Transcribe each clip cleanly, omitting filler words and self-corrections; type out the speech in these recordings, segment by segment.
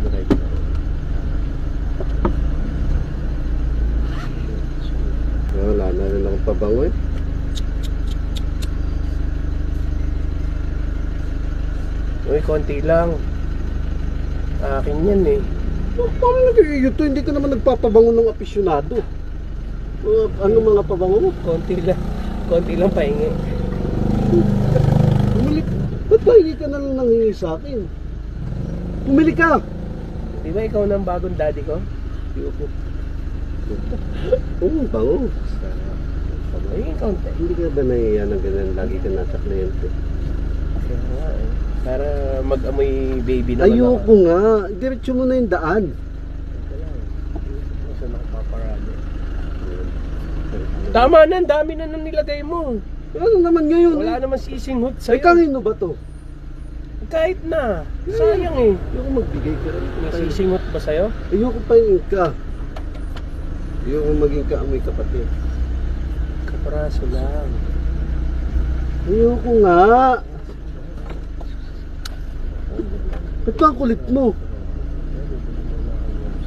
diretso. Wala na rin akong pabango eh. Uy, konti lang. Akin yan eh. Paano nag-iyo to? Hindi ka naman nagpapabango ng apisyonado. Ano mga pabango mo? Konti lang. Konti lang pahingi. Bumili. Ba't ba hindi ka na lang nanghingi sa akin? Bumili ka! Di ba ikaw na ang bagong daddy ko? Ayoko. Oo, bango. Ay, konti. Hindi ka ba nahiya ng ganyan? Lagi ka nasa kliyente. Kaya nga eh. Para mag-amoy baby naman Ayoko nga. Diretso mo na yung daan. Ito lang. Gusto na kapaparado. Tama na, ang dami na nang nilagay mo. Ano naman ngayon? Wala naman sisinghot Ay, sa'yo. kanino ba to? Kahit na. Sayang eh. Ayoko magbigay ka rin. May sisinghot ba sa'yo? Ayoko pa yung ka. Ayoko maging kaamoy kapatid. Kaparaso lang. Ayoko nga. Ba't ba ang kulit mo?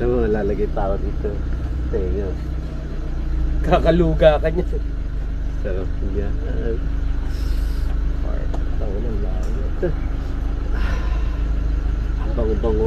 Saan mo malalagay tao dito? Tenga. Kakaluga ka niya. Sarap niya. Tango ng layo. Bango-bango.